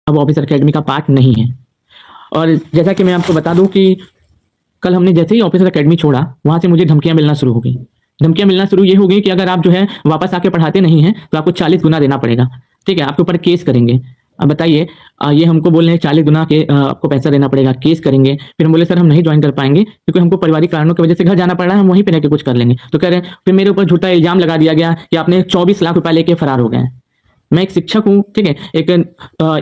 अब officer academy का part नहीं है। और जैसा कि मैं आपको बता दूं कि कल हमने जैसे ही ऑफिसर अकेडमी छोड़ा, वहां से मुझे धमकियां मिलना शुरू हो गई। धमकियां मिलना शुरू ये हो गई कि अगर आप जो है वापस आके पढ़ाते नहीं हैं तो आपको 40 गुना देना पड़ेगा। ठीक है, आपके ऊपर केस करेंगे। अब बताइए, ये हमको बोल रहे हैं 40 गुना के आपको पैसा देना पड़ेगा, केस करेंगे। फिर हम बोले सर हम नहीं ज्वाइन कर पाएंगे क्योंकि हमको पारिवारिक कारणों की वजह से घर जाना पड़ रहा है, हम वहीं पे रह के कुछ कर लेंगे। तो कह रहे हैं, फिर मेरे ऊपर झूठा इल्जाम लगा दिया गया कि आपने 24 लाख रुपया लेके फरार हो गए हैं। मैं एक शिक्षक हूँ, ठीक है, एक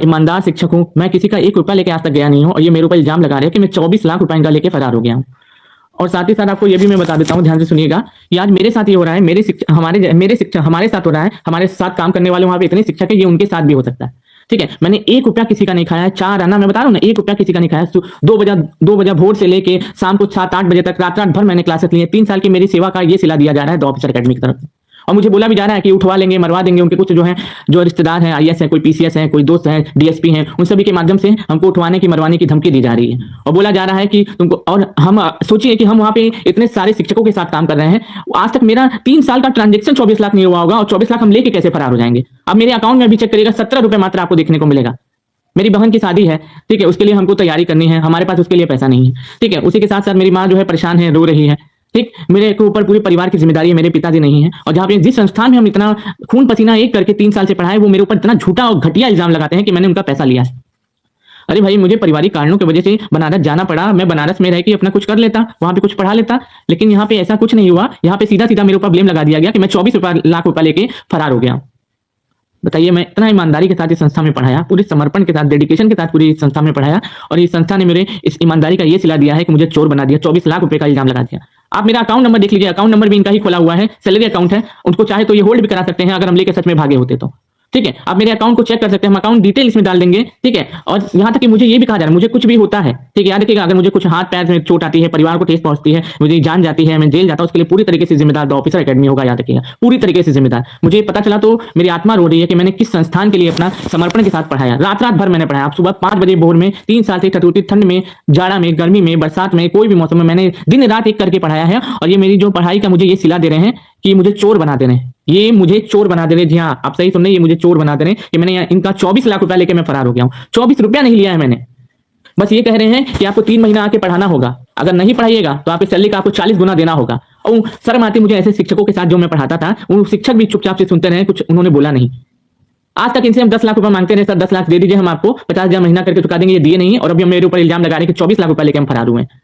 ईमानदार शिक्षक हूँ, मैं किसी का 1 रुपया लेके आज तक गया नहीं हूँ, और ये मेरे ऊपर इल्जाम लगा रहे हैं कि मैं 24 लाख रुपया इनका लेके फरार हो गया हूँ। और साथ ही साथ आपको ये भी मैं बता देता हूँ, ध्यान से सुनिएगा, कि आज मेरे साथ ये हो रहा है, मेरे शिक्षक हमारे साथ हो रहा है, हमारे साथ काम करने वाले वहां पे इतने शिक्षक है, ये उनके साथ भी हो सकता है। ठीक है, मैंने 1 रुपया किसी का नहीं खाया, 4 आना, मैं बता रहा हूँ ना, 1 रुपया किसी का नहीं खाया। 2 बजे भोर से लेके शाम को 7-8 बजे तक रात भर मैंने क्लासेस ली है। 3 साल की मेरी सेवा का ये सिला दिया जा रहा है द ऑफिसर अकेडमी की तरफ से। और मुझे बोला भी जा रहा है कि उठवा लेंगे, मरवा देंगे, उनके कुछ जो है जो रिश्तेदार हैं, आईएएस है, कोई पीसीएस है, कोई दोस्त है, डीएसपी हैं, उन सभी के माध्यम से हमको उठवाने की, मरवाने की धमकी दी जा रही है। और बोला जा रहा है कि तुमको, और हम सोचिए कि हम वहां पे इतने सारे शिक्षकों के साथ काम कर रहे हैं, आज तक मेरा 3 साल का ट्रांजेक्शन 24 लाख नहीं हुआ होगा, और 24 लाख हम लेके कैसे फरार हो जाएंगे। अब मेरे अकाउंट में भी चेक करिएगा, 17 रुपए मात्र आपको देखने को मिलेगा। मेरी बहन की शादी है, ठीक है, उसके लिए हमको तैयारी करनी है, हमारे पास उसके लिए पैसा नहीं है। ठीक है, उसी के साथ साथ मेरी माँ जो है परेशान है, रो रही है। ठीक, मेरे ऊपर पूरे परिवार की जिम्मेदारी है, मेरे पिताजी नहीं है। और जहाँ पे जिस संस्थान में हम इतना खून पसीना एक करके 3 साल से पढ़ाए, वो मेरे ऊपर इतना झूठा और घटिया इल्जाम लगाते हैं कि मैंने उनका पैसा लिया है। अरे भाई, मुझे पारिवारिक कारणों की वजह से बनारस जाना पड़ा, मैं बनारस में रह के अपना कुछ कर लेता, वहां पे कुछ पढ़ा लेता, लेकिन यहाँ पे ऐसा कुछ नहीं हुआ। यहाँ पे सीधा सीधा मेरे ऊपर ब्लेम लगा दिया गया कि मैं 24 लाख रुपया लेके फरार हो गया। बताइए, मैं इतना ईमानदारी के साथ इस संस्था में पढ़ाया, पूरे समर्पण के साथ, डेडिकेशन के साथ पूरी इस संस्था में पढ़ाया, और इस संस्था ने मेरे इस ईमानदारी का ये सिला दिया है कि मुझे चोर बना दिया, 24 लाख रुपए का इल्जाम लगा दिया। आप मेरा अकाउंट नंबर देख लीजिए, अकाउंट नंबर भी इनका ही खोला हुआ है, सैलरी अकाउंट है, उनको चाहे तो ये होल्ड भी करा सकते हैं अगर हम लेके सच में भागे होते तो। ठीक है, आप मेरे अकाउंट को चेक कर सकते हैं, हम अकाउंट डिटेल इसमें डाल देंगे। ठीक है, और यहाँ तक कि मुझे ये भी कहा जा रहा है, मुझे कुछ भी होता है, ठीक है, याद रखिएगा, अगर मुझे कुछ हाथ पैर में चोट आती है, परिवार को ठेस पहुंचती है, मुझे जान जाती है, मैं जेल जाता हूँ, उसके लिए पूरी तरीके से जिम्मेदार द ऑफिसर अकेडमी होगा, याद रखिएगा, पूरी तरीके से जिम्मेदार। मुझे पता चला तो मेरी आत्मा रो रही है कि मैंने किस संस्थान के लिए अपना समर्पण के साथ पढ़ाया, रात भर मैंने पढ़ाया। आप सुबह 5 बजे भोर में 3 साल से ठठूठी ठंड में, जाड़ा में, गर्मी में, बरसात में, कोई भी मौसम में मैंने दिन रात एक करके पढ़ाया है। और ये मेरी जो पढ़ाई का मुझे ये सिला दे रहे हैं कि मुझे चोर बना दे रहे हैं, ये मुझे चोर बना दे रहे हैं। जी हाँ, आप सही सुन रहे हैं, ये मुझे चोर बना दे रहे हैं कि मैंने इनका 24 लाख रुपया लेके मैं फरार हो गया हूँ। 24 रुपया नहीं लिया है मैंने, बस ये कह रहे हैं कि आपको 3 महीना आके पढ़ाना होगा, अगर नहीं पढ़ाइएगा तो आपकी सैलरी का आपको 40 गुना देना होगा। और शर्म आती मुझे ऐसे शिक्षकों के साथ जो मैं पढ़ाता था, उन शिक्षक भी चुपचाप से सुनते रहे, कुछ उन्होंने बोला नहीं। आज तक इनसे हम 10 लाख रुपया मांगते रहे, सर 10 लाख दे दीजिए, हम आपको 50,000 महीना करके चुका देंगे, ये दिए नहीं, और अभी हम मेरे ऊपर इल्जाम लगा रहे हैं कि 24 लाख रुपया लेके हम फरार हुए हैं।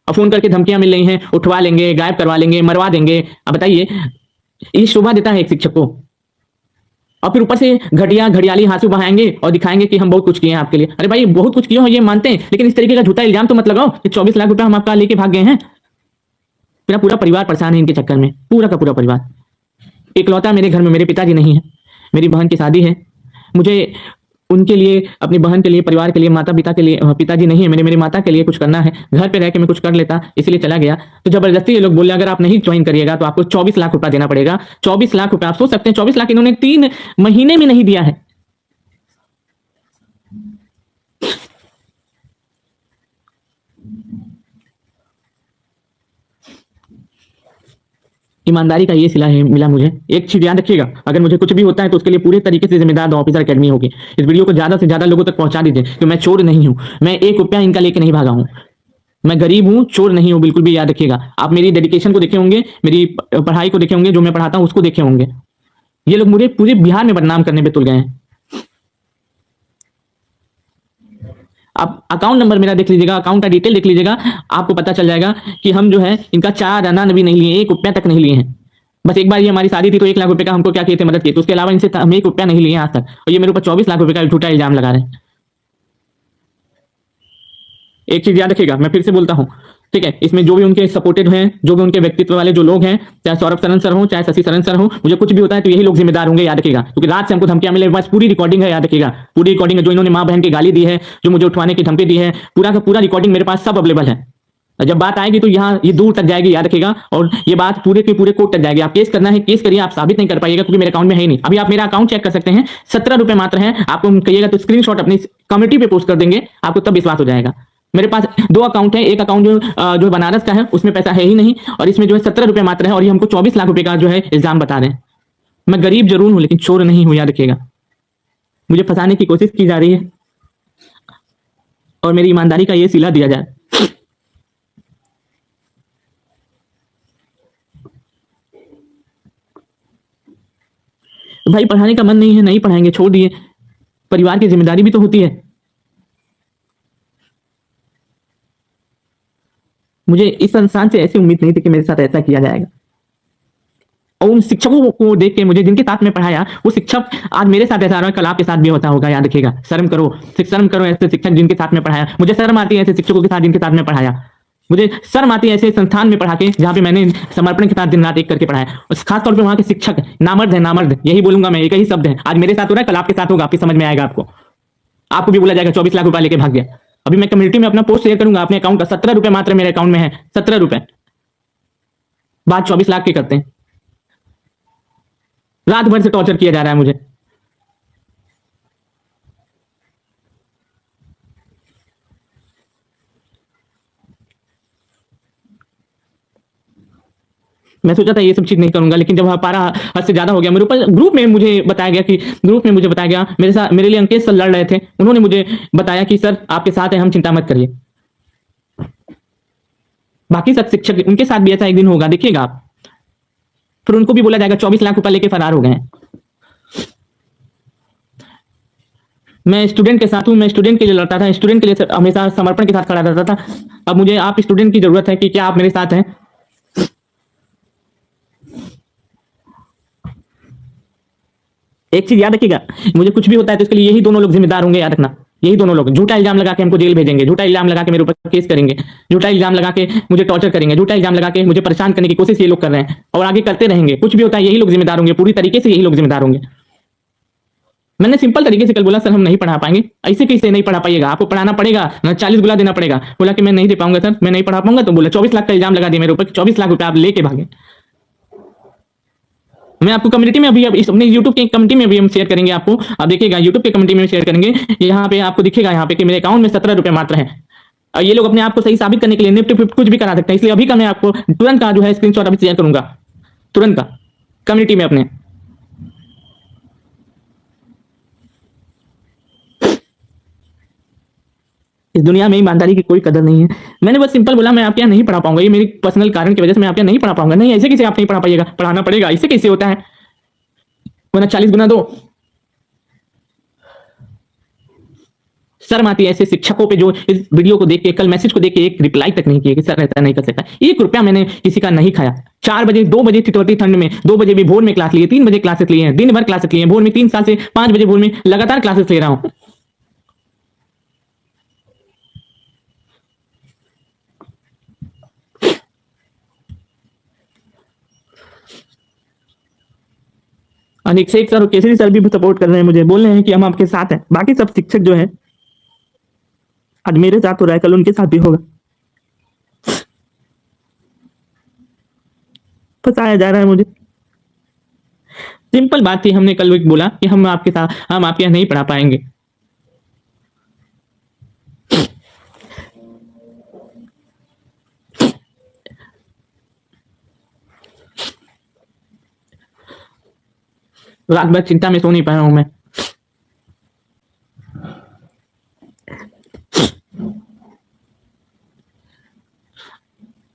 और फोन करके धमकियां मिल रही हैं, उठवा लेंगे, गायब करवा लेंगे, मरवा देंगे। अब बताइए, ये शोभा देता है एक शिक्षक को? और फिर ऊपर से घटिया घड़ियाली आंसू बहाएंगे और दिखाएंगे कि हम बहुत कुछ किए हैं आपके लिए। अरे भाई, बहुत कुछ किए हो ये मानते हैं, लेकिन इस तरीके का झूठा इल्जाम तो मत लगाओ कि 24 लाख रुपया हम आपका लेके भाग गए हैं। मेरा पूरा परिवार परेशान है इनके चक्कर में, पूरा का पूरा परिवार। इकलौता मेरे घर में मेरे पिताजी नहीं है, मेरी बहन की शादी है, मुझे उनके लिए, अपनी बहन के लिए, परिवार के लिए, माता पिता के लिए, पिताजी नहीं है मेरे माता के लिए कुछ करना है, घर पे रह के मैं कुछ कर लेता, इसलिए चला गया। तो जबरदस्ती ये लोग बोले अगर आप नहीं ज्वाइन करिएगा तो आपको 24 लाख रुपया देना पड़ेगा। 24 लाख रुपया, आप सोच सकते हैं, 24 लाख इन्होंने 3 महीने में नहीं दिया है। ईमानदारी का ये सिला है मिला मुझे। एक चीज याद रखिएगा, अगर मुझे कुछ भी होता है तो उसके लिए पूरे तरीके से जिम्मेदार द ऑफिसर अकेडमी होगी। इस वीडियो को ज्यादा से ज्यादा लोगों तक पहुंचा दीजिए कि मैं चोर नहीं हूं, मैं 1 रुपया इनका लेके नहीं भागा हूं, मैं गरीब हूं, चोर नहीं हूं, बिल्कुल भी याद रखिएगा। आप मेरी डेडिकेशन को देखे होंगे, मेरी पढ़ाई को देखे होंगे, जो मैं पढ़ाता हूं उसको देखे होंगे। ये लोग मुझे पूरे बिहार में बदनाम करने पे तुल गए हैं। आप अकाउंट नंबर मेरा देख लीजिएगा, अकाउंट का डिटेल देख लीजिएगा, आपको पता चल जाएगा कि हम जो है इनका 4 आना भी नहीं लिए, 1 रुपया तक नहीं लिए हैं। बस एक बार ये हमारी शादी थी तो 1 लाख रुपए का हमको क्या किए थे, मदद की, तो उसके अलावा इनसे हम 1 रुपया नहीं लिए आज तक। और ये मेरे ऊपर 24 लाख रुपए का झूठा इल्जाम लगा रहे हैं। एक चीज याद रखिएगा, मैं फिर से बोलता हूँ, ठीक है, इसमें जो भी उनके सपोर्टेड हैं, जो भी उनके व्यक्तित्व वाले जो लोग हैं, चाहे सौरभ सरन सर हो, चाहे शशि सरन सर हो, मुझे कुछ भी होता है तो यही लोग जिम्मेदार होंगे, याद रखिएगा। क्योंकि रात से हमको धमकियां मिले, बस पूरी रिकॉर्डिंग है, याद रखिएगा, पूरी रिकॉर्डिंग है। जो इन्होंने माँ बहन की गाली दी है, जो मुझे उठवाने की धमकी दी है, पूरा का पूरा रिकॉर्डिंग मेरे पास सब अवेलेबल है। जब बात आएगी तो यहाँ ये दूर तक जाएगी, याद रखिएगा, और ये बात पूरे के पूरे कोर्ट तक जाएगी। आप केस करना है, केस करिए, आप साबित नहीं कर पाइएगा क्योंकि मेरे अकाउंट में है ही नहीं। अभी आप मेरा अकाउंट चेक कर सकते हैं, 17 रुपए मात्र है। आपको कहिएगा तो स्क्रीनशॉट अपनी कम्युनिटी पे पोस्ट कर देंगे, आपको तब विश्वास हो जाएगा। मेरे पास 2 अकाउंट है, एक अकाउंट जो बनारस का है उसमें पैसा है ही नहीं, और इसमें जो है 17 रुपए मात्र है, और ये हमको 24 लाख रुपए का जो है इल्जाम बता रहे हैं। मैं गरीब जरूर हूं लेकिन चोर नहीं हूं, याद रखिएगा। मुझे फंसाने की कोशिश की जा रही है, और मेरी ईमानदारी का ये सिला दिया जाए। भाई पढ़ाने का मन नहीं है, नहीं पढ़ाएंगे, छोड़ दिए। परिवार की जिम्मेदारी भी तो होती है। मुझे इस संस्थान से ऐसी उम्मीद नहीं थी कि मेरे साथ ऐसा किया जाएगा। और उन शिक्षकों को देख के मुझे जिनके साथ में पढ़ाया, वो शिक्षक आज मेरे साथ ऐसा आ रहा है, कल आपके साथ भी होता होगा, याद रखिएगा। शर्म करो ऐसे शिक्षक जिनके साथ में पढ़ाया। मुझे शर्म आती है ऐसे शिक्षकों के साथ जिनके साथ में पढ़ाया। मुझे शर्म आती है ऐसे संस्थान में पढ़ा के जहाँ पे मैंने समर्पण के साथ दिन रात एक करके पढ़ाया। और खासतौर पर वहाँ के शिक्षक नामर्द है, नामर्द, यही बोलूंगा मैं, एक ही शब्द है। आज मेरे साथ हो रहा है, कल आपके साथ होगा, आपकी समझ में आएगा। आपको भी बोला जाएगा 24 लाख रुपया लेके भाग गया। अभी मैं कम्युनिटी में अपना पोस्ट शेयर करूंगा, अपने अकाउंट का 17 रुपए मात्र मेरे अकाउंट में है, 17 रुपए। बात 24 लाख की करते हैं। रात भर से टॉर्चर किया जा रहा है मुझे। मैं सोचा था ये सब चीज नहीं करूंगा, लेकिन जब पारा हद से ज्यादा हो गया मेरे ऊपर। ग्रुप में मुझे बताया गया, मेरे साथ मेरे लिए अंकेश सर लड़ रहे थे। उन्होंने मुझे बताया कि सर आपके साथ है, हम चिंता मत करिए। बाकी सब शिक्षक, उनके साथ भी ऐसा एक दिन होगा, देखिएगा आप। फिर उनको भी बोला जाएगा 24 लाख रुपए लेके फरार हो गए। मैं स्टूडेंट के साथ हूं, मैं स्टूडेंट के लिए लड़ता था, स्टूडेंट के लिए हमेशा समर्पण के साथ खड़ा रहता था। अब मुझे आप स्टूडेंट की जरूरत है कि क्या आप मेरे साथ हैं? एक चीज याद रखिएगा, मुझे कुछ भी होता है तो इसके लिए यही दोनों लोग जिम्मेदार होंगे, याद रखना। यही दोनों लोग झूठा इल्जाम लगा के हमको जेल भेजेंगे, झूठा इल्जाम लगा के मेरे ऊपर केस करेंगे, झूठा इल्जाम लगा के मुझे टॉर्चर करेंगे, झूठा इल्जाम लगा के मुझे परेशान करने की कोशिश ये लोग कर रहे हैं और आगे करते रहेंगे। कुछ भी होता है यही लोग जिम्मेदार होंगे, पूरी तरीके से यही लोग जिम्मेदार होंगे। मैंने सिंपल तरीके से कल बोला, सर हम नहीं पढ़ा पाएंगे। ऐसे कैसे नहीं पढ़ा पाइएगा? आपको पढ़ाना पड़ेगा ना, 40 गुना देना पड़ेगा। बोला कि मैं नहीं दे पाऊंगा सर, मैं नहीं पढ़ा पाऊंगा। तो बोला 24 लाख का इल्जाम लगा दिया मेरे ऊपर, 24 लाख रुपए आप लेके भागे। मैं आपको कम्युनिटी में अभी अपने यूट्यूब के कम्युनिटी में भी हम शेयर करेंगे आपको। आप देखिएगा यूट्यूब के कम्युनिटी में शेयर करेंगे, यहाँ पे आपको दिखेगा यहाँ पे कि मेरे अकाउंट में 17 रुपए मात्र है। और ये लोग अपने आप को सही साबित करने के लिए निफ्ट फिफ्ट कुछ भी करा सकते हैं। इसलिए अभी का मैं आपको तुरंत का जो है स्क्रीनशॉट अभी शेयर करूंगा, तुरंत का, कम्युनिटी में अपने। इस दुनिया में ईमानदारी की कोई कदर नहीं है। मैंने बस सिंपल बोला मैं आपके यहाँ नहीं पढ़ा पाऊंगा, ये मेरी पर्सनल कारण की वजह से मैं आपके यहाँ नहीं पढ़ा पाऊंगा। नहीं, ऐसे कैसे आप नहीं पढ़ा पाइएगा? पढ़ाना पड़ेगा, ऐसे कैसे होता है? वरना 40 गुना दो। शर्म आती है ऐसे शिक्षकों पे जो इस वीडियो को देख के, कल मैसेज को देख के एक रिप्लाई तक नहीं किया कि सर ऐसा नहीं कर सकता। 1 रुपया मैंने किसी का नहीं खाया। 4 बजे 2 बजे ठिठुरती ठंड में 2 बजे भी भोर में क्लास लिए, 3 बजे क्लासेस लिए हैं, दिन भर क्लासेस लिए हैं। भोर में 3 साल से 5 बजे भोर में लगातार क्लासेस ले रहा हूं। अनेक शेख सर और केसरी सर भी सपोर्ट कर रहे हैं मुझे, बोल रहे हैं कि हम आपके साथ हैं। बाकी सब शिक्षक जो है, आज मेरे साथ हो रहा है, कल उनके साथ भी होगा। फंसाया जा रहा है मुझे। सिंपल बात थी, हमने कल एक बोला कि हम आपके साथ, हम आपके यहाँ नहीं पढ़ा पाएंगे। रात भर चिंता में सो नहीं पाया हूं मैं।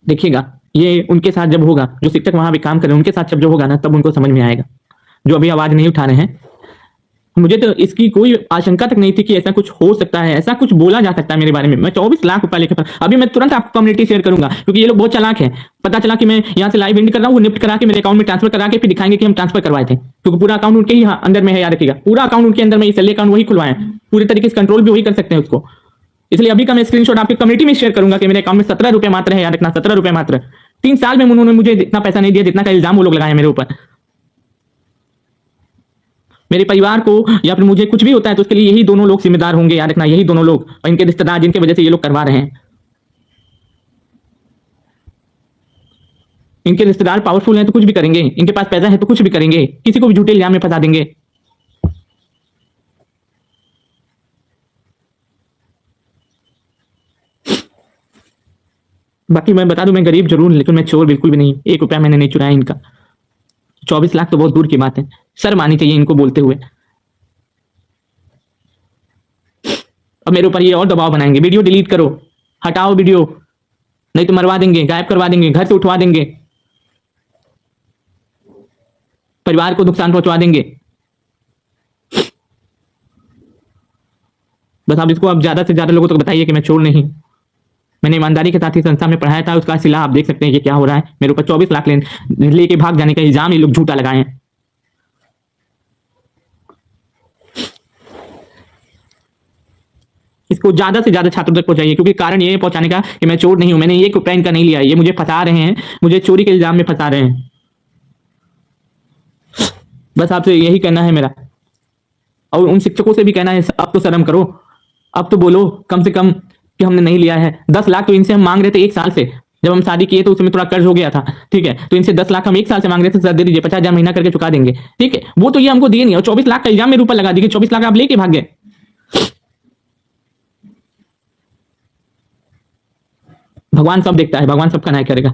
देखिएगा ये उनके साथ जब होगा, जो शिक्षक वहां भी काम कर रहे हैं उनके साथ जब जो होगा ना, तब उनको समझ में आएगा, जो अभी आवाज नहीं उठा रहे हैं। मुझे तो इसकी कोई आशंका तक नहीं थी कि ऐसा कुछ हो सकता है, ऐसा कुछ बोला जा सकता है मेरे बारे में। मैं 24 लाख रुपए लेकर अभी मैं तुरंत आपको कम्युनिटी शेयर करूंगा, क्योंकि ये लोग बहुत चालाक है। पता चला कि मैं यहाँ से लाइव एंड कर रहा हूँ, वो निफ्ट करा के मेरे अकाउंट में ट्रांसफर करा के फिर दिखाएंगे कि हम ट्रांसफर करवाए थे, क्योंकि पूरा अकाउंट उनके ही अंदर में है। याद रखिएगा, पूरा अकाउंट उनके अंदर में, सैलरी अकाउंट वही खुलवाए, पूरे तरीके से कंट्रोल भी वही कर सकते हैं उसको। इसलिए अभी का मैं स्क्रीनशॉट आपके कम्युनिटी में शेयर करूंगा कि मेरे अकाउंट में 17 रुपए मात्र है। याद रखना, 17 रुपए मात्र। 3 साल में उन्होंने मुझे इतना पैसा नहीं दिया जितना का इल्जाम वो लोग लगाए मेरे ऊपर। मेरे परिवार को या फिर मुझे कुछ भी होता है तो उसके लिए यही दोनों लोग जिम्मेदार होंगे। याद रखना, यही दोनों लोग और इनके रिश्तेदार जिनके वजह से ये लोग करवा रहे हैं। इनके रिश्तेदार पावरफुल हैं तो कुछ भी करेंगे, इनके पास पैसा है तो कुछ भी करेंगे, किसी को भी झूठे इल्जाम में फंसा देंगे। बाकी मैं बता दूं, मैं गरीब जरूर, लेकिन मैं चोर बिल्कुल भी नहीं। 1 रुपया मैंने नहीं चुराया इनका। 24 लाख तो बहुत दूर की बात है, शर्म आनी चाहिए इनको बोलते हुए। अब मेरे ऊपर ये और दबाव बनाएंगे, वीडियो डिलीट करो, हटाओ वीडियो, नहीं तो मरवा देंगे, गायब करवा देंगे, घर से उठवा देंगे, परिवार को नुकसान पहुंचा देंगे। बस आप इसको अब ज्यादा से ज्यादा लोगों तक बताइए कि मैं चोर नहीं। मैंने ईमानदारी के साथ ही संस्था में पढ़ाया था, उसका सिला आप देख सकते हैं ये क्या हो रहा है। मेरे ऊपर 24 लाख लेके भाग जाने का इल्जाम ये लोग झूठा लगाए हैं। इसको ज्यादा से ज्यादा छात्रों तक पहुंचाइए, क्योंकि कारण ये है पहुंचाने का कि मैं चोर नहीं हूं, मैंने ये प्रैंक का नहीं लिया, ये मुझे फंसा रहे हैं, मुझे चोरी के इल्जाम में फंसा रहे हैं। बस आपसे यही कहना है मेरा, और उन शिक्षकों से भी कहना है अब तो शर्म करो, अब तो बोलो कम से कम कि हमने नहीं लिया है। 10 लाख तो इनसे हम मांग रहे थे 1 साल से, जब हम शादी किए तो उसमें थोड़ा कर्ज हो गया था, ठीक है, तो इनसे 10 लाख हम 1 साल से मांग रहे थे, सर दे दीजिए 50,000 महीना करके चुका देंगे, ठीक है, वो तो ये हमको दिए नहीं, और 24 लाख का इल्जाम मेरे ऊपर लगा दिए, 24 लाख आप लेके भाग गए। भगवान सब देखता है, भगवान सबका न्याय करेगा।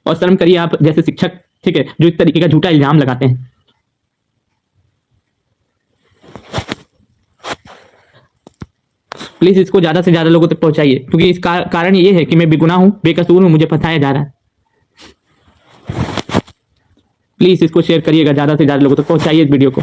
और शर्म करिए आप जैसे शिक्षक, ठीक है, जो इस तरीके का झूठा इल्जाम लगाते हैं। प्लीज इसको ज्यादा से ज्यादा लोगों तक पहुंचाइए, क्योंकि इसका कारण ये है कि मैं बेगुनाह हूं, बेकसूर हूं, मुझे फंसाया जा रहा है। प्लीज इसको शेयर करिएगा, ज्यादा से ज्यादा लोगों तक पहुंचाइए इस वीडियो को।